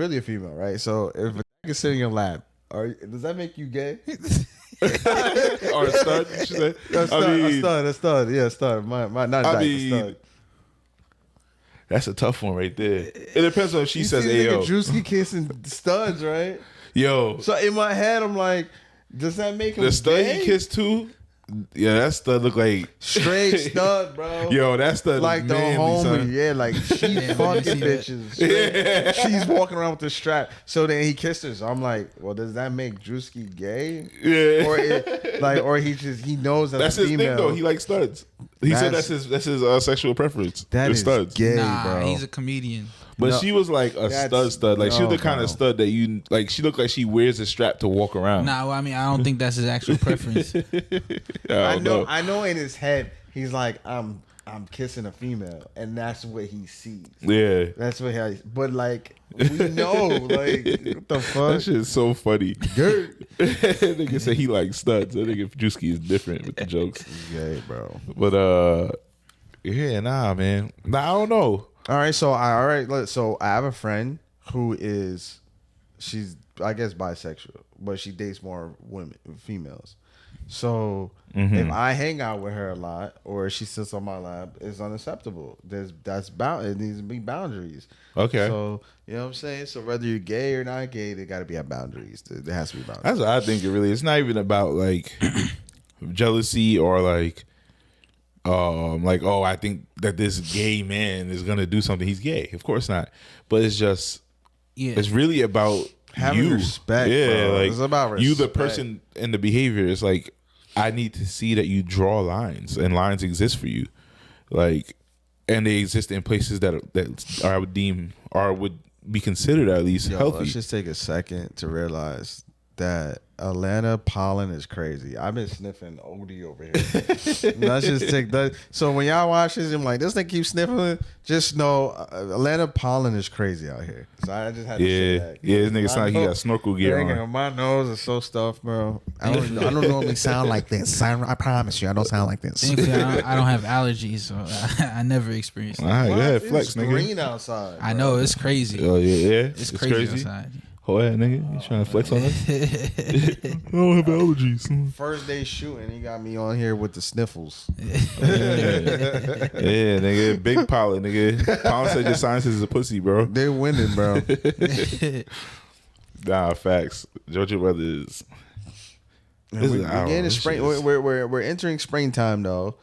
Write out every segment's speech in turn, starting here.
really a female, right? So if a is sitting in your lap, does that make you gay? Or a stud? She said. A stud. Yeah, a stud. My not a dyke, a stud. That's a tough one right there. It depends on if she says "Ayo." Ayo. Drewski kissing studs, right? Yo. So in my head, I'm like, does that make him the stud gay? he kissed too? Yeah, that stud look like straight stud, bro. Yo, that's the like the manly, homie, son. yeah, like she fucking bitches. Yeah. She's walking around with the strap. So then he kissed her. So I'm like, well, does that make Drewski gay? Yeah, or he knows that's a his female. thing though. He likes studs. He said that's his sexual preference. That is studs. gay, nah, bro. He's a comedian. But she was like a stud. Like she was the kind of stud that you like. She looked like she wears a strap to walk around. Nah, well, I mean, I don't think that's his actual preference. I know. In his head, he's like, I'm kissing a female, and that's what he sees. Yeah, that's what he. But like, we know, like, what the fuck? That shit is so funny. Nigga say he likes studs. I think if Drewski is different with the jokes. Yeah, bro. But yeah, nah, man. Nah, I don't know. So I have a friend who she's I guess bisexual, but she dates more females. So if I hang out with her a lot or she sits on my lap, it's unacceptable. It needs to be boundaries. Okay. So you know what I'm saying? So whether you're gay or not gay, there gotta be boundaries. There has to be boundaries. That's what I think it's not even about like jealousy or like I think that this gay man is gonna do something. He's gay, of course not. But it's just, it's really about having you. Respect. Yeah, bro. like it's about respect. You, the person, and the behavior. It's like I need to see that you draw lines, and lines exist for you, like, and they exist in places that I would deem or would be considered at least healthy. Let's just take a second to realize that Atlanta pollen is crazy. I've been sniffing OD over here. Let's just take that. So when y'all watch this, I'm like, this thing keeps sniffing. Just know Atlanta pollen is crazy out here. So I just had to say that. Yeah, this nigga sound like he got snorkel gear on. My nose is so stuffed, bro. I don't normally sound like this. I promise you, I don't sound like this. Thankfully, I don't have allergies, so I never experienced that. All right, go ahead, flex, it's nigga. green outside. Bro. I know, it's crazy. Oh yeah, it's crazy outside. Go ahead, nigga. You trying to flex on us? I don't have allergies. First day shooting, he got me on here with the sniffles. Yeah, nigga. Big pollen, nigga. Pollen said your sciences is a pussy, bro. They're winning, bro. Nah, facts. Georgia weather is. We're getting spring. We're entering springtime though.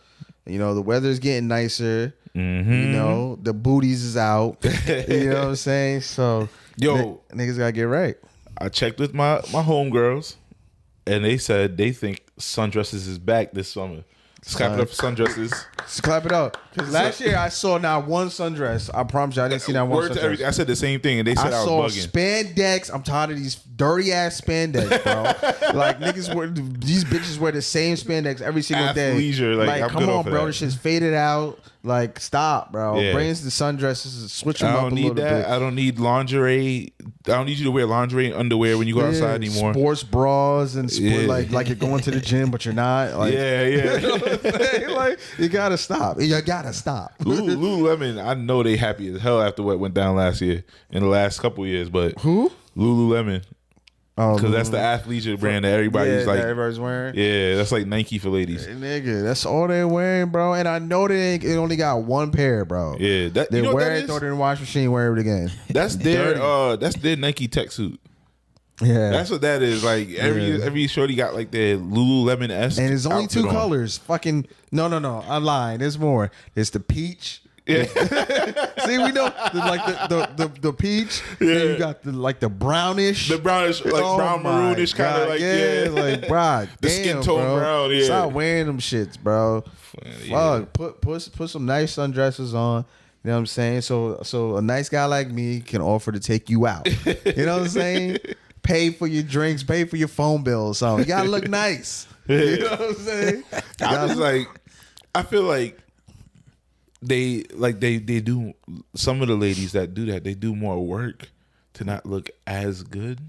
You know the weather's getting nicer. Mm-hmm. You know the booties is out. You know what I'm saying? So. Yo, niggas gotta get right. I checked with my homegirls, and they said they think sundresses is back this summer. Clap it up for sundresses. Just clap it up. Because last year I saw not one sundress. I promise you I didn't see not one sundress. I said the same thing, and they said I was bugging. Spandex. I'm tired of these dirty ass spandex, bro. Like niggas these bitches wear the same spandex every single day. Athleisure, like come on, bro. This shit's faded out. Like stop, bro. Yeah. Bring us the sundresses. Switch them up a little bit. I don't need lingerie. I don't need you to wear lingerie and underwear when you go outside anymore. Sports bras and like you're going to the gym, but you're not. Like, yeah. You know what I'm saying? Like you gotta stop. You gotta stop. Lululemon, I know they happy as hell after what went down last year in the last couple of years, but who? Lululemon. Because Oh, that's the athleisure brand that everybody's like. Everybody's wearing. Yeah, that's like Nike for ladies. Hey, nigga, that's all they're wearing, bro. And I know they only got one pair, bro. Yeah, they wear it, throw it in the washing machine, wear it again. That's their Nike tech suit. Yeah, that's what that is. Like every shorty got like their Lululemon S. And it's only two colors. Fucking no, I'm lying. There's more. There's the peach. Yeah. See, we know like the peach. Yeah. Then you got the brownish, like brown maroonish kind of like like bro, the skin tone brown. Yeah, stop wearing them shits, bro. Fuck, put some nice sundresses on. You know what I'm saying? So a nice guy like me can offer to take you out. You know what I'm saying? Pay for your drinks, pay for your phone bill or something. You gotta look nice. You know what I'm saying? I feel like they do, some of the ladies that do that, they do more work to not look as good.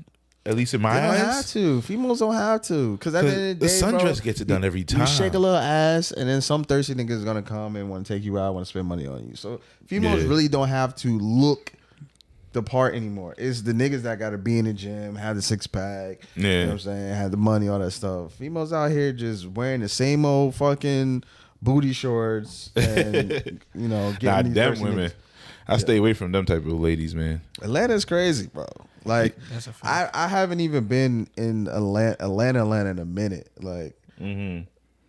At least in my eyes. They don't have to. Females don't have to. Because at the end of the day, sundress gets it done every time. You shake a little ass, and then some thirsty nigga is going to come and want to take you out, want to spend money on you. So females really don't have to look the part anymore. It's the niggas that got to be in the gym, have the 6-pack, you know what I'm saying, have the money, all that stuff. Females out here just wearing the same old fucking booty shorts and, you know, getting them these women. I stay away from them type of ladies, man. Atlanta's crazy, bro. Like, I haven't even been in Atlanta in a minute. Like,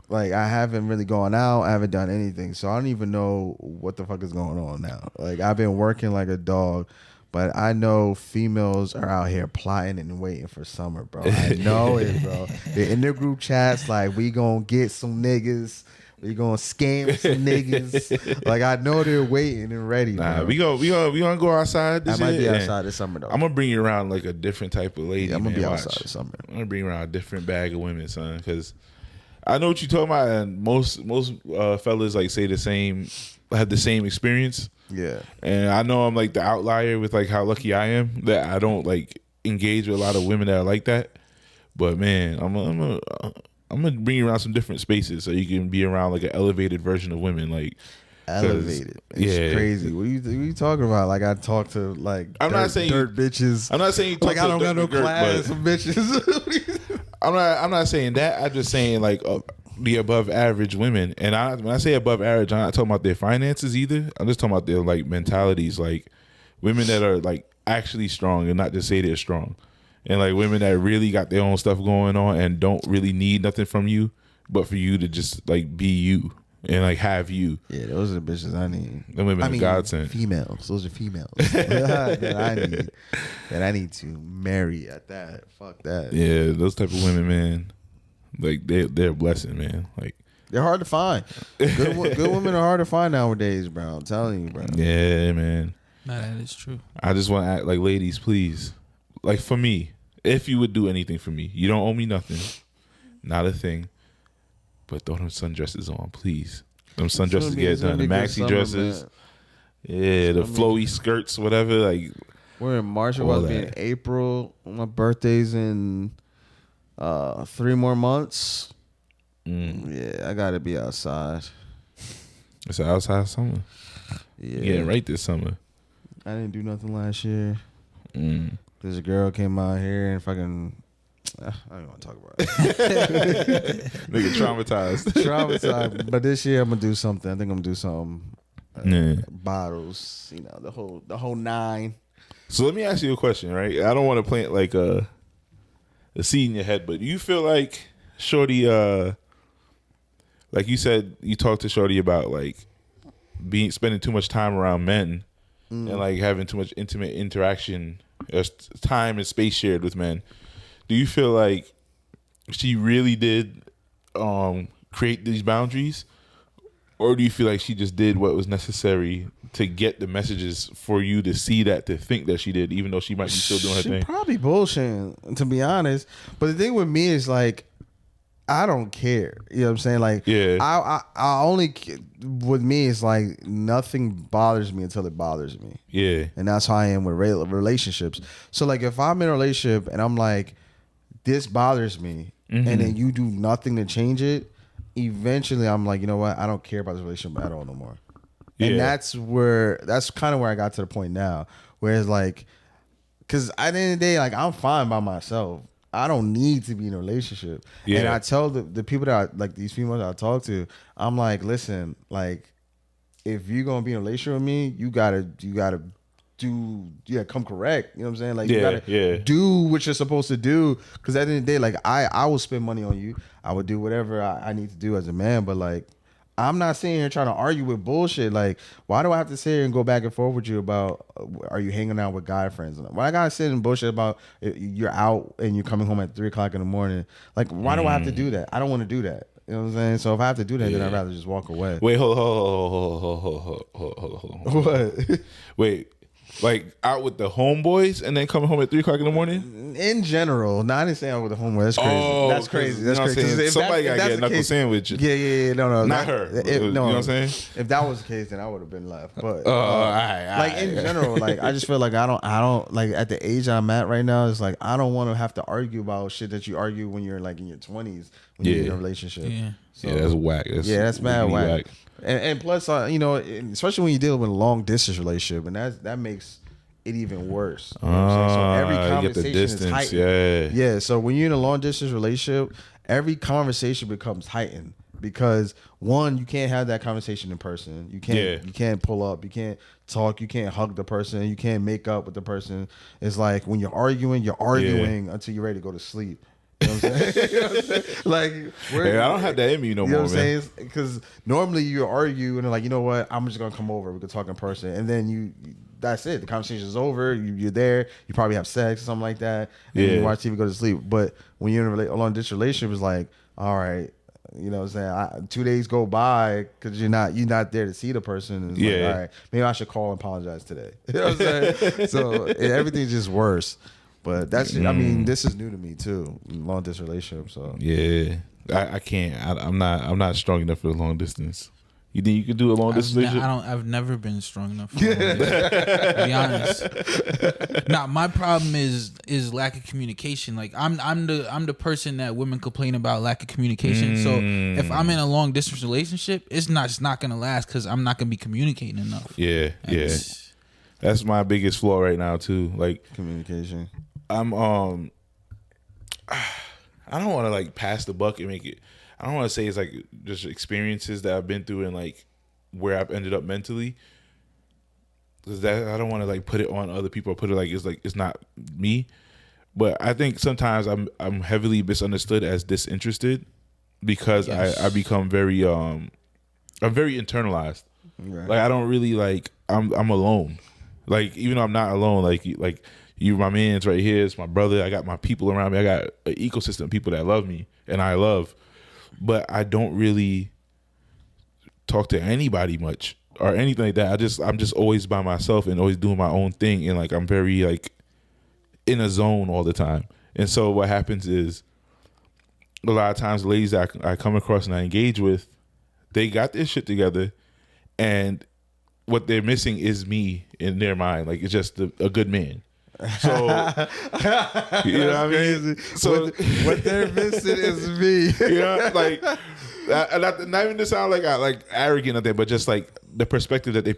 like, I haven't really gone out. I haven't done anything. So I don't even know what the fuck is going on now. Like, I've been working like a dog. But I know females are out here plotting and waiting for summer, bro. I know it, bro. They're in their group chats like, we gonna get some niggas. We gonna scam some niggas. Like, I know they're waiting and ready. Nah, bro. we gonna go outside this I might year. be outside this summer though. I'm gonna bring you around like a different type of lady. Yeah, I'm gonna be Watch. outside this summer. I'm gonna bring around a different bag of women, son. Because I know what you're talking about, and most fellas like say the same, have the same experience. Yeah, and I know I'm like the outlier with like how lucky I am that I don't like engage with a lot of women that are like that. But man, I'm gonna bring you around some different spaces so you can be around like an elevated version of women. Like elevated. It's crazy. What are you talking about? Like, I talk to like not saying dirt bitches. I'm not saying you talk like to I don't got no dirt, class of bitches. I'm not saying that. I'm just saying like the above average women. And when I say above average, I'm not talking about their finances either. I'm just talking about their like mentalities. Like women that are like actually strong and not just say they're strong. And like women that really got their own stuff going on and don't really need nothing from you, but for you to just like be you and like have you. Yeah, those are the bitches I need. Them women are godsend. Females. Those are females that I need to marry at that. Fuck that. Yeah, those type of women, man. Like they're a blessing, man. Like they're hard to find. Good women are hard to find nowadays, bro. I'm telling you, bro. Yeah, man. Nah, that is true. I just want to act like, ladies, please. Like for me, if you would do anything for me, you don't owe me nothing, not a thing. But throw them sundresses on, please. Them sundresses get done. The maxi dresses, man. Yeah, the flowy skirts, whatever. Like we're in March. We're about to be in April. My birthday's in 3 more months. Yeah, I gotta be outside. It's an outside summer. Yeah, getting right this summer. I didn't do nothing last year. There's a girl came out here and fucking. I don't even want to talk about it. Nigga traumatized. But this year I'm gonna do something. I think I'm gonna do some bottles. You know, the whole 9. So let me ask you a question, right? I don't want to plant like a seed in your head, but do you feel like Shorty, like you said, you talked to Shorty about like spending too much time around men and like having too much intimate interaction, time and space shared with men. Do you feel like she really did create these boundaries, or do you feel like she just did what was necessary to get the messages for you to see that, to think that she did, even though she might be still doing her thing? Probably bullshitting, to be honest. But the thing with me is like, I don't care. You know what I'm saying? Like, yeah. I only, with me, it's like nothing bothers me until it bothers me. Yeah. And that's how I am with relationships. So like, if I'm in a relationship and I'm like, this bothers me, and then you do nothing to change it, eventually I'm like, you know what? I don't care about this relationship at all no more. Yeah. And that's kind of where I got to the point now, where it's like, because at the end of the day, like, I'm fine by myself. I don't need to be in a relationship. Yeah. And I tell the people that like these females that I talk to, I'm like, listen, like, if you're gonna be in a relationship with me, you gotta come correct. You know what I'm saying? Like, you gotta do what you're supposed to do. Because at the end of the day, like, I will spend money on you. I would do whatever I need to do as a man. But like, I'm not sitting here trying to argue with bullshit. Like, why do I have to sit here and go back and forth with you about are you hanging out with guy friends? Why I gotta sit and bullshit about you're out and you're coming home at 3 o'clock in the morning? Like, why do I have to do that? I don't want to do that. You know what I'm saying? So if I have to do that, then I'd rather just walk away. Wait, hold on. What? Wait. Like out with the homeboys and then coming home at 3 o'clock in the morning? In general. No, I didn't say out with the homeboys. That's crazy. Oh, that's crazy. That's crazy. Somebody got to get a knuckle sandwich. Yeah. No. Not her. You know what I'm saying? If that was the case, then I would have been left. But like in general, like, I just feel like I don't like, at the age I'm at right now, it's like I don't want to have to argue about shit that you argue when you're like in your 20s when you're in a relationship. Yeah. So, that's whack. That's mad whack. And plus, you know, especially when you deal with a long distance relationship, and that makes it even worse. You know what I'm saying? So every you get the conversation is distance. heightened. Yeah. So when you're in a long distance relationship, every conversation becomes heightened because one, you can't have that conversation in person. You can't pull up. You can't talk. You can't hug the person. You can't make up with the person. It's like when you're arguing until you're ready to go to sleep. You know what I'm saying? You know what I'm saying? Like, I don't have that in me no more, man. You know what I'm saying? Because normally you argue and they're like, you know what? I'm just gonna come over. We can talk in person, and then that's it. The conversation is over. You're there. You probably have sex or something like that, and you watch TV, go to sleep. But when you're in a long distance relationship, it's like, all right. You know what I'm saying? 2 days go by because you're not there to see the person. It's like, all right, maybe I should call and apologize today. You know what I'm saying? So everything's just worse. But that's I mean, this is new to me too, long distance relationship. So I can't. I'm not strong enough for the long distance. You think you could do a long distance relationship? I've never been strong enough. To be honest. Nah, my problem is lack of communication. Like I'm the person that women complain about lack of communication. So if I'm in a long distance relationship, it's not gonna last because I'm not gonna be communicating enough. Yeah. That's my biggest flaw right now too. Like communication. I'm I don't want to like pass the buck and make it. I don't want to say it's like just experiences that I've been through and like where I've ended up mentally. Because that I don't want to like put it on other people or put it like it's not me. But I think sometimes I'm heavily misunderstood as disinterested because I become very I'm very internalized. Right. Like I don't really like I'm alone. Like even though I'm not alone, like you my man's right here, it's my brother, I got my people around me, I got an ecosystem of people that love me and I love. But I don't really talk to anybody much or anything like that. I'm just always by myself and always doing my own thing, and like I'm very like in a zone all the time. And so what happens is a lot of times the ladies that I come across and I engage with, they got their shit together, and what they're missing is me in their mind. Like it's just a good man. So you know what I mean? So what they're missing is me. You know, like not even to sound like arrogant or that, but just like the perspective that they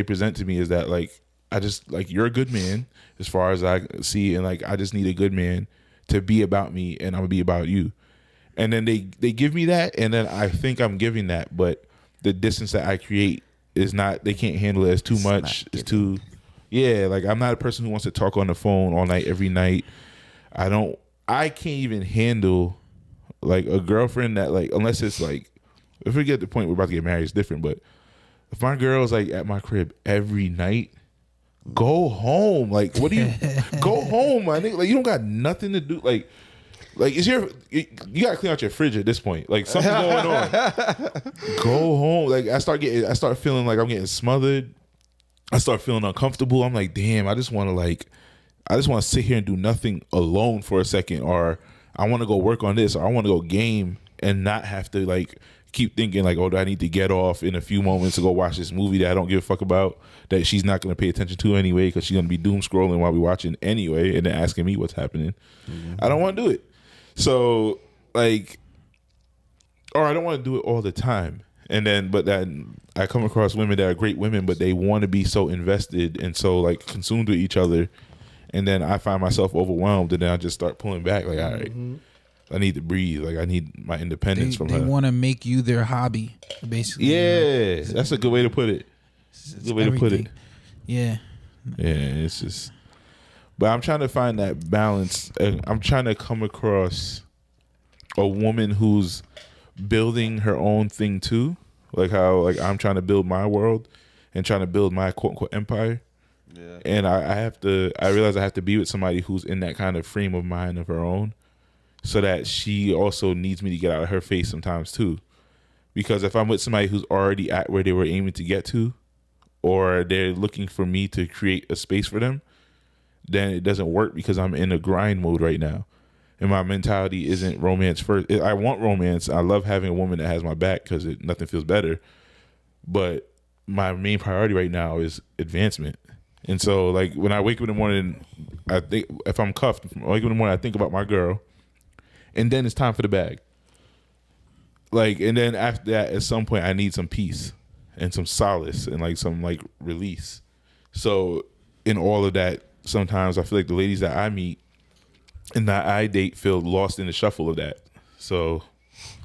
present to me is that like I just like you're a good man as far as I see, and like I just need a good man to be about me, and I'm gonna be about you. And then they give me that, and then I think I'm giving that, but the distance that I create is not. They can't handle it as too much. It's too. Yeah, like I'm not a person who wants to talk on the phone all night, every night. I can't even handle like a girlfriend that like, unless it's like, if we get to the point we're about to get married, it's different. But if my girl's like at my crib every night, go home. Like, what do you, go home, my nigga. Like, you don't got nothing to do. Like is you gotta clean out your fridge at this point. Like something's going on. Go home. Like I start feeling like I'm getting smothered. I start feeling uncomfortable. I'm like, damn, I just want to sit here and do nothing alone for a second, or I want to go work on this, or I want to go game and not have to like keep thinking like, oh, do I need to get off in a few moments to go watch this movie that I don't give a fuck about, that she's not going to pay attention to anyway because she's going to be doom scrolling while we watching anyway, and then asking me what's happening. Mm-hmm. I don't want to do it. So like, or I don't want to do it all the time. But then I come across women that are great women, but they want to be so invested and so like consumed with each other. And then I find myself overwhelmed, and then I just start pulling back. Like, all right, I need to breathe. Like, I need my independence from her. They want to make you their hobby, basically. Yeah, that's a good way to put it. Good way to put it. Yeah. Yeah, it's just. But I'm trying to find that balance. And I'm trying to come across a woman who's building her own thing too, like how like I'm trying to build my world and trying to build my quote unquote empire. Yeah. And I realize I have to be with somebody who's in that kind of frame of mind of her own, so that she also needs me to get out of her face sometimes too. Because if I'm with somebody who's already at where they were aiming to get to, or they're looking for me to create a space for them, then it doesn't work because I'm in a grind mode right now. And my mentality isn't romance first. I want romance. I love having a woman that has my back because nothing feels better. But my main priority right now is advancement. And so, like, when I wake up in the morning, I think if I'm cuffed, I wake up in the morning, I think about my girl, and then it's time for the bag. Like, and then after that, at some point, I need some peace and some solace and like some like release. So in all of that, sometimes I feel like the ladies that I meet and that I date feel lost in the shuffle of that. So,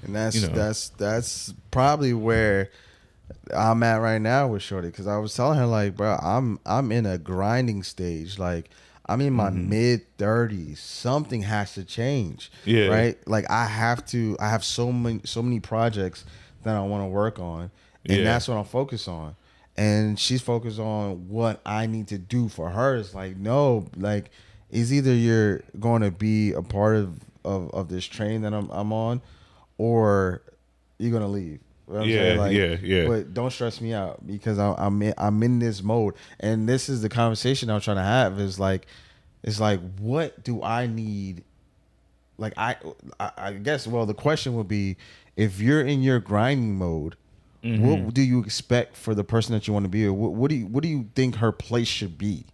And that's you know. that's probably where I'm at right now with Shorty, because I was telling her like, bro, I'm in a grinding stage. Like, I'm in my mid 30s. Something has to change. Yeah. Right. Like I have so many projects that I want to work on, and that's what I'm focused on. And she's focused on what I need to do for her. It's like, no, like, it's either you're going to be a part of this train that I'm on, or you're gonna leave. You know what I'm saying? Like, yeah. But don't stress me out, because I'm in this mode, and this is the conversation I'm trying to have. Is like, it's like, what do I need? Like, I guess, well, the question would be, if you're in your grinding mode, what do you expect for the person that you want to be? Or what do you think her place should be?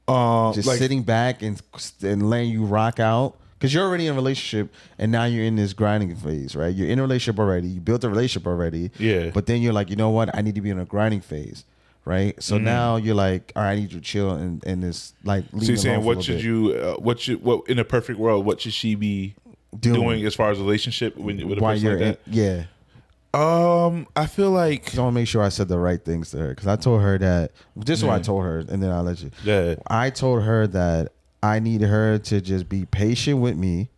Just like, sitting back and letting you rock out, because you're already in a relationship, and now you're in this grinding phase, right? You're in a relationship already. You built a relationship already. Yeah. But then you're like, you know what? I need to be in a grinding phase, right? So now you're like, all right, I need you to chill and this, like, leave So you're me saying, alone what should what in a perfect world, what should she be doing as far as a relationship with a while person you're like that? yeah. I feel like, 'Cause I want to make sure I said the right things to her, because I told her that this is what I told her, and then I'll let you. Yeah. I told her that I need her to just be patient with me,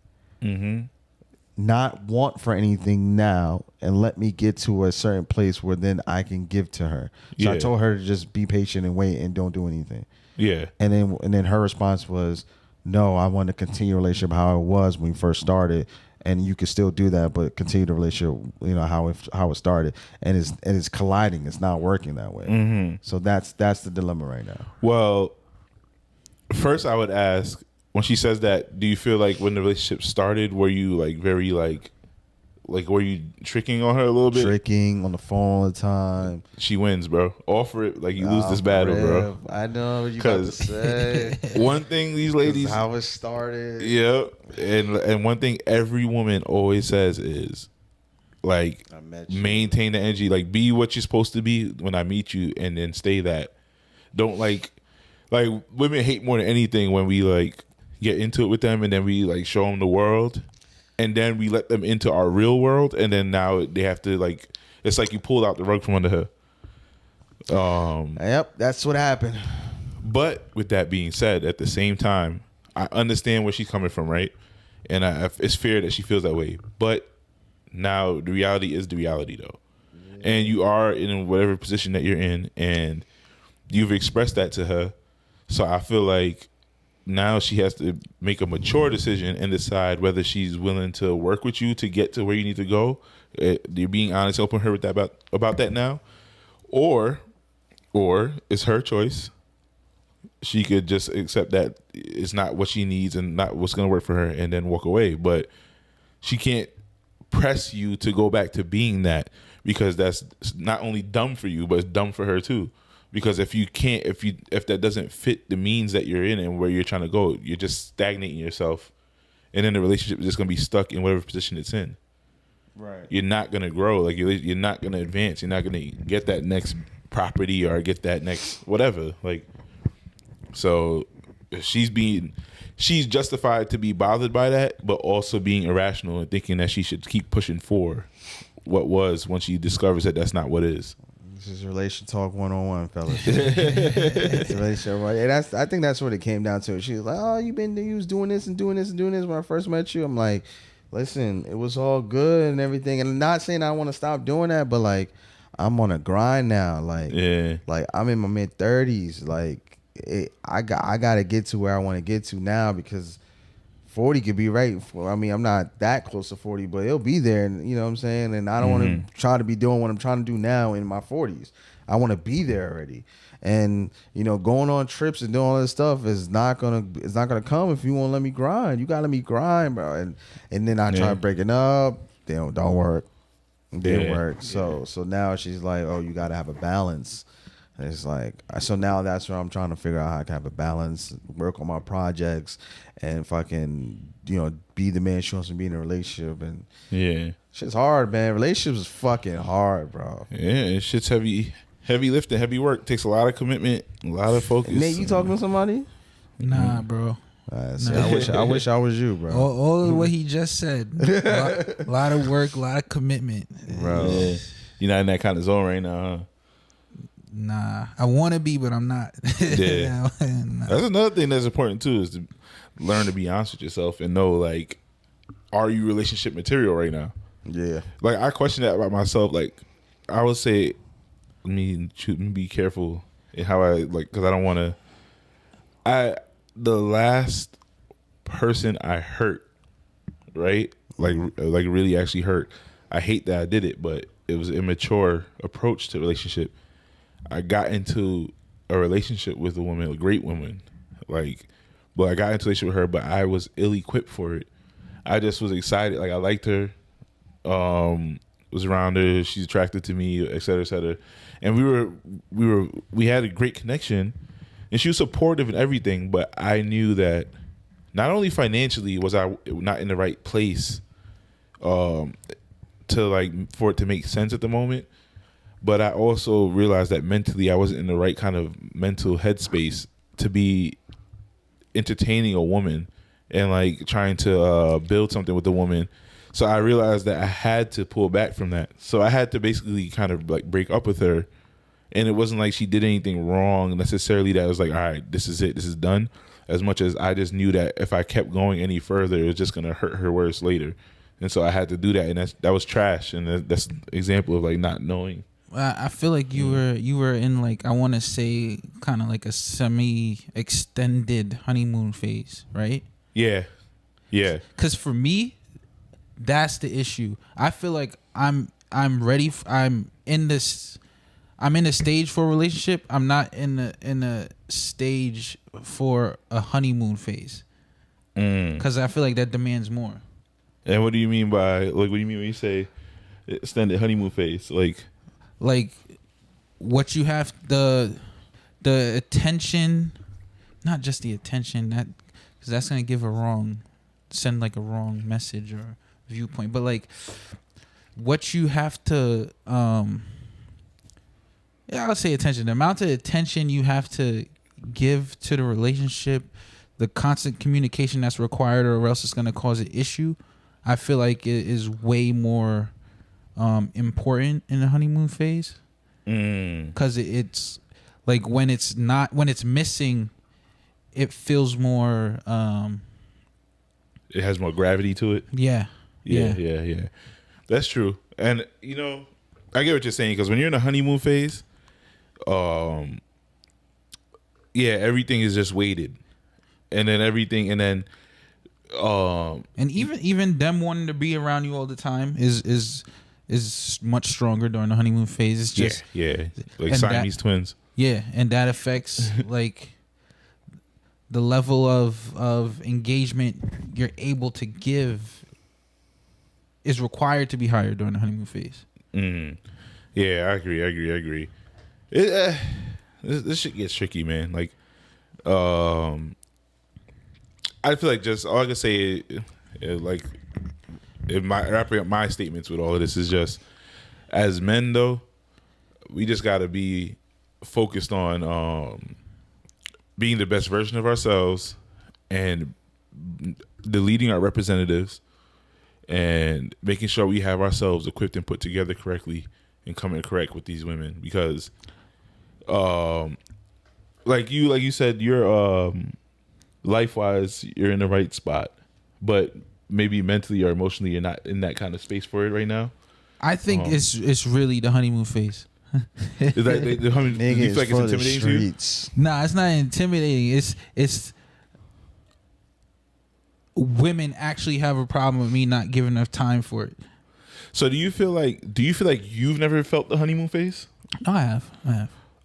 not want for anything now, and let me get to a certain place where then I can give to her. So I told her to just be patient and wait and don't do anything. Yeah. And then her response was, no, I want to continue the relationship how it was when we first started. And you can still do that, but continue the relationship, you know, how it started, and it's colliding. It's not working that way. So that's the dilemma right now. Well, first I would ask, when she says that, do you feel like when the relationship started, were you like very like were you tricking on her a little bit? Tricking on the phone all the time. She wins, bro. Offer it like you lose this battle, bro. I know what you about to say. One thing these ladies, how it started. yeah, and one thing every woman always says is, like, maintain the energy, like, be what you're supposed to be when I meet you, and then stay that. Don't like women hate more than anything when we like get into it with them, and then we like show them the world, and then we let them into our real world, and then now they have to, like, it's like you pulled out the rug from under her. Yep, that's what happened. But with that being said, at the same time, I understand where she's coming from, right? And it's fair that she feels that way. But now the reality is the reality, though. Yeah. And you are in whatever position that you're in, and you've expressed that to her. So I feel like now she has to make a mature decision and decide whether she's willing to work with you to get to where you need to go. You're being honest, open her with that about that now, or it's her choice. She could just accept that it's not what she needs and not what's going to work for her, and then walk away. But she can't press you to go back to being that, because that's not only dumb for you, but it's dumb for her too. Because if that doesn't fit the means that you're in and where you're trying to go, you're just stagnating yourself, and then the relationship is just gonna be stuck in whatever position it's in. Right. You're not gonna grow. Like, you're not gonna advance. You're not gonna get that next property or get that next whatever. Like, so she's justified to be bothered by that, but also being irrational and thinking that she should keep pushing for what was, when she discovers that that's not what is. This is relation talk 101, fellas. It's relationship, right? And I think that's what it came down to. She was like, "Oh, you was doing this and doing this and doing this when I first met you." I'm like, "Listen, it was all good and everything." And I'm not saying I want to stop doing that, but like, I'm on a grind now. Like, yeah, like I'm in my mid 30s. Like, I got to get to where I want to get to now, because 40 could be right. I mean, I'm not that close to 40, but it'll be there. And you know what I'm saying? And I don't want to try to be doing what I'm trying to do now in my 40s. I want to be there already. And, you know, going on trips and doing all this stuff is not gonna come if you won't let me grind. You gotta let me grind, bro. And then I try breaking up. They don't work. It didn't work. So now she's like, oh, you gotta have a balance. And it's like, so now that's where I'm trying to figure out how I can have a balance, work on my projects, and fucking, you know, be the man she wants to be in a relationship. And shit's hard, man. Relationships is fucking hard, bro. Yeah, shit's heavy. Heavy lifting, heavy work takes a lot of commitment, a lot of focus. Nate, you talking to somebody? Nah, bro. See, I wish I was you, bro. All of what he just said. A lot of work, a lot of commitment. Bro. Yeah. You're not in that kind of zone right now, huh? Nah, I want to be, but I'm not. Yeah. Nah. That's another thing that's important too, is to learn to be honest with yourself and know, like, are you relationship material right now? Yeah. Like, I question that about myself. Like, I would say, let me be careful in how I, like, because I don't want to. The last person I hurt, right? Like really actually hurt. I hate that I did it, but it was an immature approach to relationship. I got into a relationship with a woman, a great woman, like, but I got into a relationship with her, but I was ill-equipped for it. I just was excited, like I liked her, was around her, she's attracted to me, et cetera, and we had a great connection, and she was supportive in everything. But I knew that not only financially was I not in the right place, to like for it to make sense at the moment. But I also realized that mentally I wasn't in the right kind of mental headspace to be entertaining a woman and like trying to build something with a woman. So I realized that I had to pull back from that. So I had to basically kind of like break up with her. And it wasn't like she did anything wrong necessarily that was like, all right, this is it, this is done. As much as I just knew that if I kept going any further, it was just going to hurt her worse later. And so I had to do that. And that was trash. And that's an example of like not knowing. I feel like you were in like, I want to say kind of like a semi-extended honeymoon phase, right? Yeah. Because for me, that's the issue. I feel like I'm ready. I'm in a stage for a relationship. I'm not in a stage for a honeymoon phase. Because I feel like that demands more. And what do you mean by like? What do you mean when you say extended honeymoon phase? Like what you have, the attention, not just the attention, that because that's gonna send like a wrong message or viewpoint, but like what you have to I'll say attention, the amount of attention you have to give to the relationship, the constant communication that's required, or else it's gonna cause an issue. I feel like it is way more important in the honeymoon phase, because it's like when it's missing, it feels more. It has more gravity to it. Yeah. That's true. And I get what you're saying, because when you're in a honeymoon phase, everything is just weighted, and then and even them wanting to be around you all the time is much stronger during the honeymoon phase. It's just like Siamese twins. Yeah, and that affects like the level of engagement you're able to give is required to be higher during the honeymoon phase. Yeah, I agree. This shit gets tricky, man. Like, I feel like just all I can say, like, wrapping up my statements with all of this is just, as men though, we just got to be focused on being the best version of ourselves and deleting our representatives and making sure we have ourselves equipped and put together correctly and coming correct with these women, because like you said, you're life-wise you're in the right spot, but maybe mentally or emotionally you're not in that kind of space for it right now. I think it's really the honeymoon phase. Is that do you feel like it's intimidating to you? Nah, it's not intimidating. It's women actually have a problem with me not giving enough time for it. So do you feel like you've never felt the honeymoon phase? No, I have.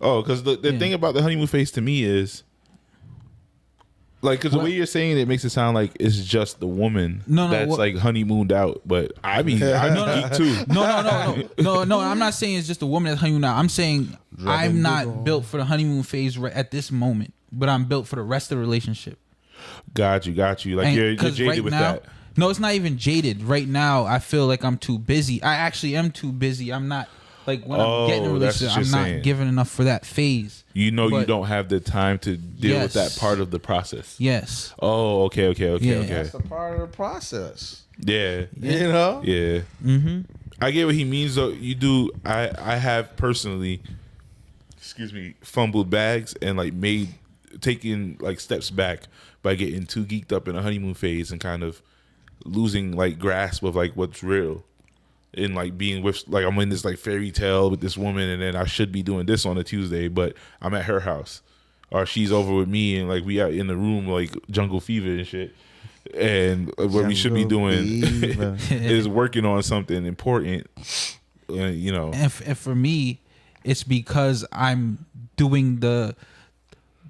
Oh, because the thing about the honeymoon phase to me is, like, because the way you're saying it makes it sound like it's just the woman that's like honeymooned out. But I mean, I'm geek too. No. I'm not saying it's just the woman that's honeymooned out. I'm saying I'm not built for the honeymoon phase right at this moment, but I'm built for the rest of the relationship. Got you. Like, you're jaded right with now, that. No, it's not even jaded. Right now, I feel like I'm too busy. I actually am too busy. I'm not. Like when I'm getting a relationship, I'm not giving enough for that phase. You know, you don't have the time to deal with that part of the process. Yes. Oh, okay. That's a part of the process. Yeah. You know? Yeah. Mm-hmm. I get what he means, though. You do. I have personally, fumbled bags and like taking like steps back by getting too geeked up in a honeymoon phase and kind of losing like grasp of like what's real. And like being with, like, I'm in this like fairy tale with this woman, and then I should be doing this on a Tuesday, but I'm at her house, or she's over with me, and like we out in the room like jungle fever and shit. And what we should be doing is working on something important, you know. And for me, it's because I'm doing the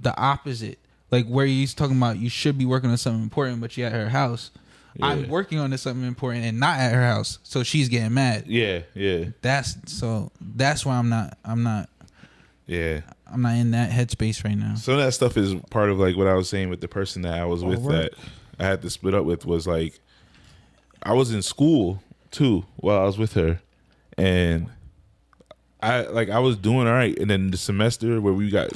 opposite. Like where he's talking about, you should be working on something important, but you're at her house. Yeah. I'm working on something important and not at her house, so she's getting mad. Yeah. That's why I'm not. Yeah. I'm not in that headspace right now. Some of that stuff is part of like what I was saying with the person that I was with that I had to split up with. Was like, I was in school too while I was with her, and I was doing all right, and then the semester where we got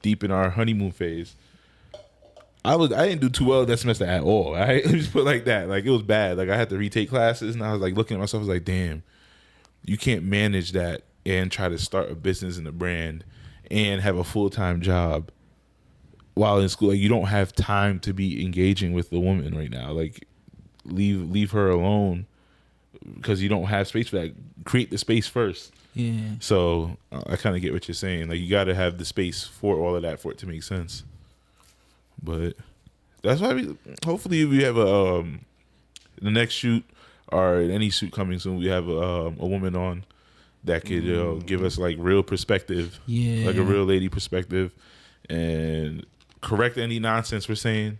deep in our honeymoon phase, I didn't do too well that semester at all. I just put it like that. Like it was bad. Like I had to retake classes, and I was like looking at myself. I was like, damn, you can't manage that and try to start a business and a brand and have a full-time job while in school. Like you don't have time to be engaging with the woman right now. Like leave her alone because you don't have space for that. Create the space first. Yeah. So I kind of get what you're saying. Like you got to have the space for all of that for it to make sense. But that's why hopefully we have the next shoot or any shoot coming soon, we have a woman on that could give us like real perspective, like a real lady perspective, and correct any nonsense we're saying.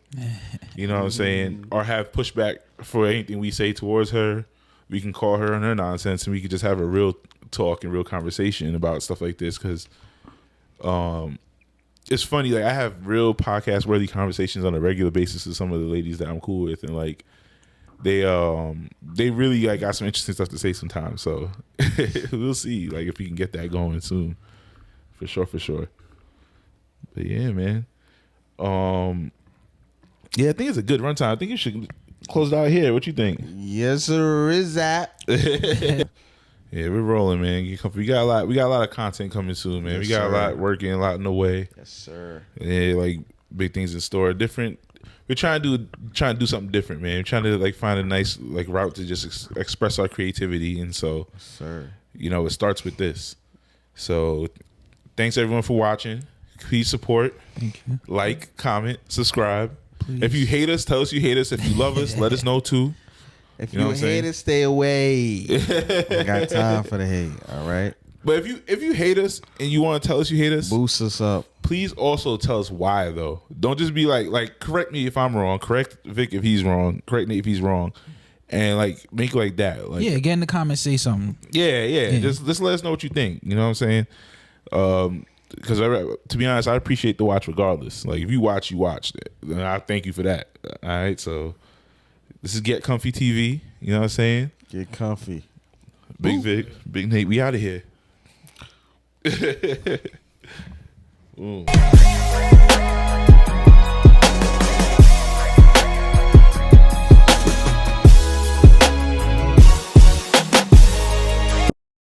You know what I'm saying? Or have pushback for anything we say towards her. We can call her on her nonsense, and we could just have a real talk and real conversation about stuff like this. Because it's funny, like I have real podcast worthy conversations on a regular basis with some of the ladies that I'm cool with, and like they really like got some interesting stuff to say sometimes. So we'll see like if we can get that going soon. For sure. But yeah, man. Yeah, I think it's a good runtime. I think you should close it out here. What you think? Yes, sir. Is that? Yeah, we're rolling, man. Get comfy. We got a lot of content coming soon, man. Yes, we got a lot working, a lot in the way. Yes, sir. Yeah, like big things in store. Different. We're trying to do something different, man. We're trying to like find a nice like route to just express our creativity, and so, yes, sir. You know, it starts with this. So, thanks everyone for watching. Please support. Thank you. Like, comment, subscribe. Please. If you hate us, tell us you hate us. If you love us, let us know too. If you hate it, stay away. I got time for the hate. All right. But if you hate us and you want to tell us you hate us, boost us up. Please also tell us why though. Don't just be like correct me if I'm wrong. Correct Vic if he's wrong. Correct Nate if he's wrong. And like make it like that. Like, yeah, get in the comments, say something. Yeah. Just let us know what you think. You know what I'm saying? Because to be honest, I appreciate the watch regardless. Like if you watch, you watched it. And I thank you for that. All right, so. This is Get Comfy TV. You know what I'm saying? Get comfy. Big Vic, Big Nate, we out of here. Ooh.